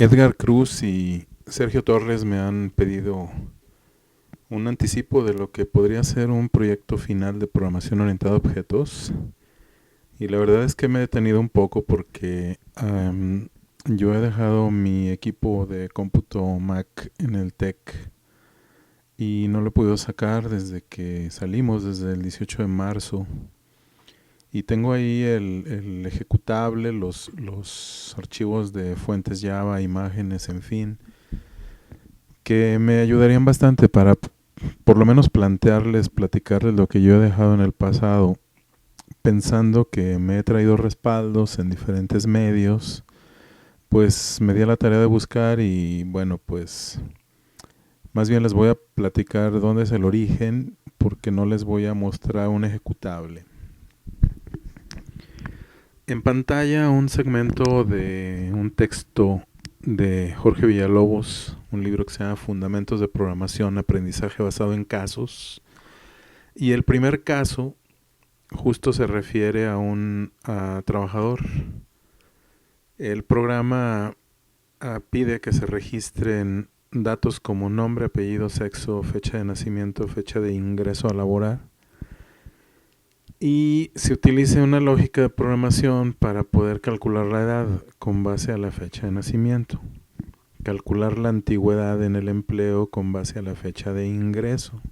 Edgar Cruz y Sergio Torres me han pedido un anticipo de lo que podría ser un proyecto final de programación orientada a objetos. Y la verdad es que me he detenido un poco porque yo he dejado mi equipo de cómputo Mac en el TEC y no lo he podido sacar desde que salimos, desde el 18 de marzo. Y tengo ahí el ejecutable, los archivos de fuentes Java, imágenes, en fin, que me ayudarían bastante para por lo menos platicarles lo que yo he dejado en el pasado, pensando que me he traído respaldos en diferentes medios. Pues me di a la tarea de buscar y bueno, pues más bien les voy a platicar dónde es el origen, porque no les voy a mostrar un ejecutable. En pantalla un segmento de un texto de Jorge Villalobos, un libro que se llama Fundamentos de Programación, Aprendizaje basado en casos. Y el primer caso justo se refiere a un trabajador. El programa pide que se registren datos como nombre, apellido, sexo, fecha de nacimiento, fecha de ingreso a laborar. Y se utiliza una lógica de programación para poder calcular la edad con base a la fecha de nacimiento. Calcular la antigüedad en el empleo con base a la fecha de ingreso.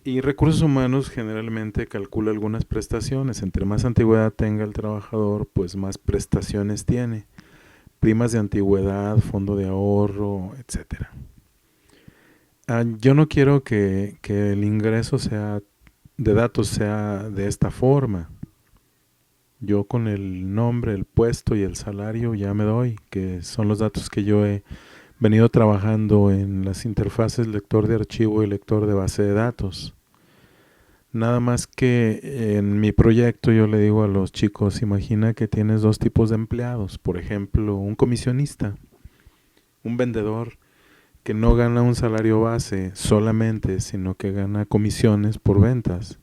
Y recursos humanos generalmente calcula algunas prestaciones. Entre más antigüedad tenga el trabajador, pues más prestaciones tiene. Primas de antigüedad, fondo de ahorro, etcétera. Yo no quiero que el ingreso de datos sea de esta forma. Yo con el nombre, el puesto y el salario ya me doy, que son los datos que yo he venido trabajando en las interfaces lector de archivo y lector de base de datos. Nada más que en mi proyecto yo le digo a los chicos, imagina que tienes dos tipos de empleados. Por ejemplo, un comisionista, un vendedor que no gana un salario base solamente, sino que gana comisiones por ventas.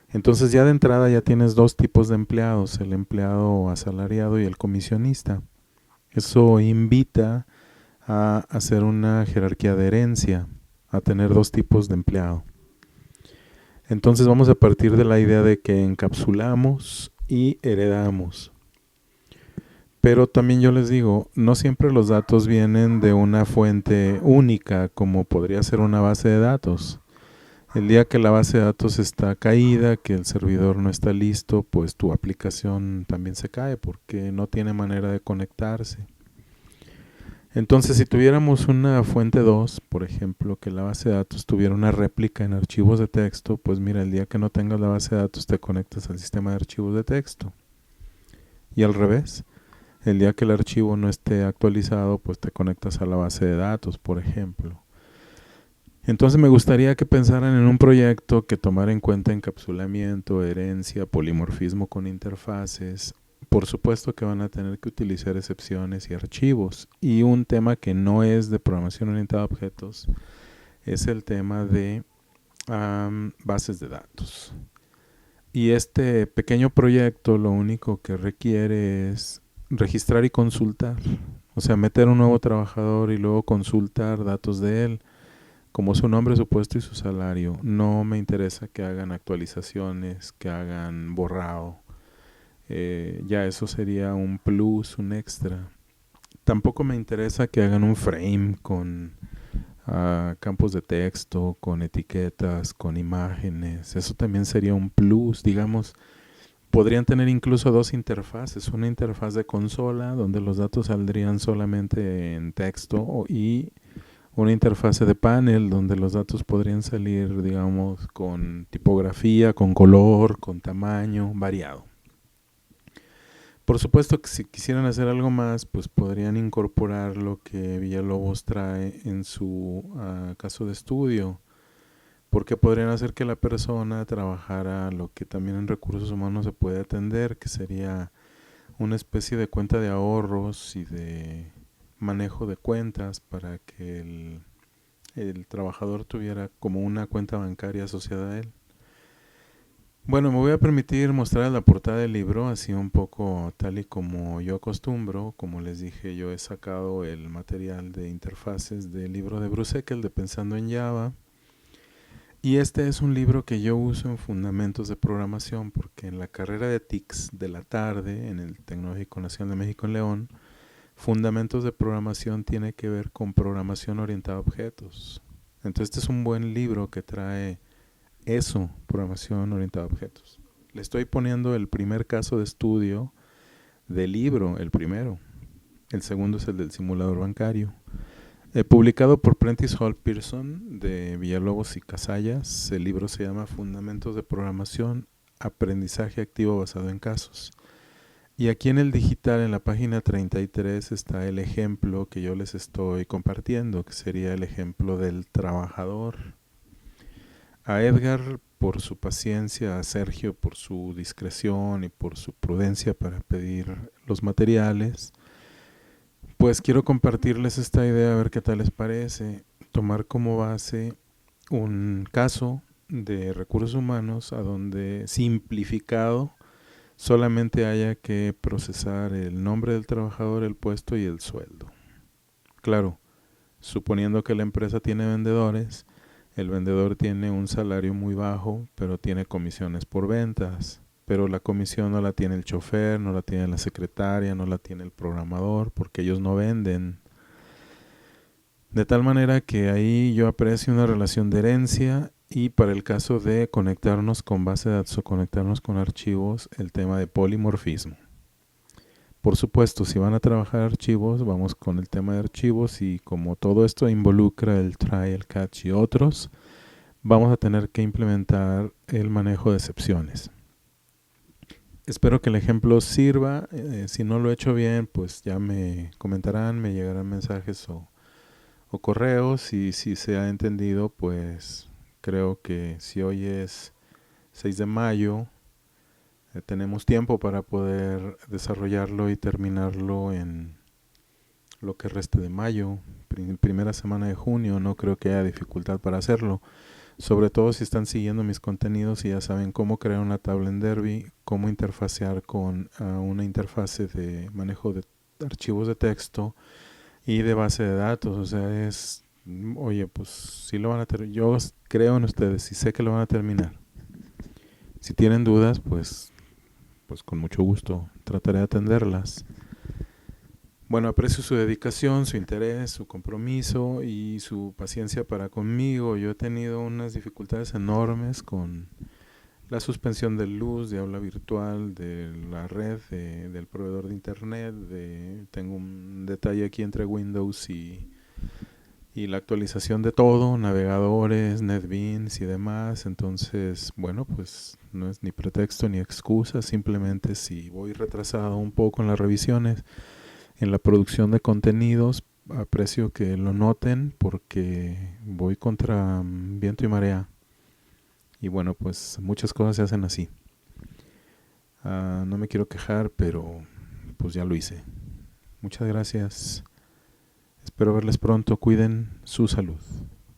Entonces ya de entrada ya tienes dos tipos de empleados, el empleado asalariado y el comisionista. Eso invita a hacer una jerarquía de herencia, a tener dos tipos de empleado. Entonces vamos a partir de la idea de que encapsulamos y heredamos. Pero también yo les digo, no siempre los datos vienen de una fuente única como podría ser una base de datos. El día que la base de datos está caída, que el servidor no está listo, pues tu aplicación también se cae porque no tiene manera de conectarse. Entonces, si tuviéramos una fuente 2, por ejemplo, que la base de datos tuviera una réplica en archivos de texto, pues mira, el día que no tengas la base de datos te conectas al sistema de archivos de texto. Y al revés, el día que el archivo no esté actualizado, pues te conectas a la base de datos, por ejemplo. Entonces me gustaría que pensaran en un proyecto que tomara en cuenta encapsulamiento, herencia, polimorfismo con interfaces. Por supuesto que van a tener que utilizar excepciones y archivos. Y un tema que no es de programación orientada a objetos es el tema de bases de datos. Y este pequeño proyecto lo único que requiere es registrar y consultar. O sea, meter un nuevo trabajador y luego consultar datos de él, como su nombre, su puesto y su salario. No me interesa que hagan actualizaciones, que hagan borrado. Ya eso sería un plus, un extra. Tampoco me interesa que hagan un frame con campos de texto, con etiquetas, con imágenes. Eso también sería un plus, digamos. Podrían tener incluso dos interfaces, una interfaz de consola donde los datos saldrían solamente en texto y una interfase de panel donde los datos podrían salir, digamos, con tipografía, con color, con tamaño, variado. Por supuesto que si quisieran hacer algo más, pues podrían incorporar lo que Villalobos trae en su caso de estudio, porque podrían hacer que la persona trabajara lo que también en recursos humanos se puede atender, que sería una especie de cuenta de ahorros y de manejo de cuentas para que el trabajador tuviera como una cuenta bancaria asociada a él. Bueno, me voy a permitir mostrar la portada del libro, así un poco tal y como yo acostumbro. Como les dije, yo he sacado el material de interfaces del libro de Bruce Eckel de Pensando en Java. Y este es un libro que yo uso en fundamentos de programación, porque en la carrera de TICS de la tarde, en el Tecnológico Nacional de México en León, fundamentos de programación tiene que ver con programación orientada a objetos. Entonces este es un buen libro que trae eso, programación orientada a objetos. Le estoy poniendo el primer caso de estudio del libro, el primero. El segundo es el del simulador bancario. Publicado por Prentice Hall Pearson de Villalobos y Casallas. El libro se llama Fundamentos de Programación, Aprendizaje Activo Basado en Casos. Y aquí en el digital, en la página 33, está el ejemplo que yo les estoy compartiendo, que sería el ejemplo del trabajador. A Edgar por su paciencia, a Sergio por su discreción y por su prudencia para pedir los materiales. Pues quiero compartirles esta idea, a ver qué tal les parece. Tomar como base un caso de recursos humanos a donde simplificado solamente haya que procesar el nombre del trabajador, el puesto y el sueldo. Claro, suponiendo que la empresa tiene vendedores, el vendedor tiene un salario muy bajo, pero tiene comisiones por ventas. Pero la comisión no la tiene el chofer, no la tiene la secretaria, no la tiene el programador, porque ellos no venden. De tal manera que ahí yo aprecio una relación de herencia, y para el caso de conectarnos con base de datos o conectarnos con archivos, el tema de polimorfismo. Por supuesto, si van a trabajar archivos, vamos con el tema de archivos, y como todo esto involucra el try, el catch y otros, vamos a tener que implementar el manejo de excepciones. Espero que el ejemplo sirva. Si no lo he hecho bien, pues ya me comentarán, me llegarán mensajes o correos, y si se ha entendido, pues creo que si hoy es 6 de mayo, tenemos tiempo para poder desarrollarlo y terminarlo en lo que reste de mayo, primera semana de junio. No creo que haya dificultad para hacerlo, sobre todo si están siguiendo mis contenidos y ya saben cómo crear una tabla en Derby, cómo interfacear con una interfase de manejo de archivos de texto y de base de datos. O sea, oye, pues si lo van a terminar. Yo creo en ustedes y sé que lo van a terminar. Si tienen dudas, pues con mucho gusto trataré de atenderlas. Bueno, aprecio su dedicación, su interés, su compromiso y su paciencia para conmigo. Yo he tenido unas dificultades enormes con la suspensión de luz, de aula virtual, de la red, del proveedor de internet. Tengo un detalle aquí entre Windows y la actualización de todo, navegadores, NetBeans y demás. Entonces, bueno, pues no es ni pretexto ni excusa. Simplemente si voy retrasado un poco en las revisiones, en la producción de contenidos, aprecio que lo noten porque voy contra viento y marea. Y bueno, pues muchas cosas se hacen así. No me quiero quejar, pero pues ya lo hice. Muchas gracias. Espero verles pronto. Cuiden su salud.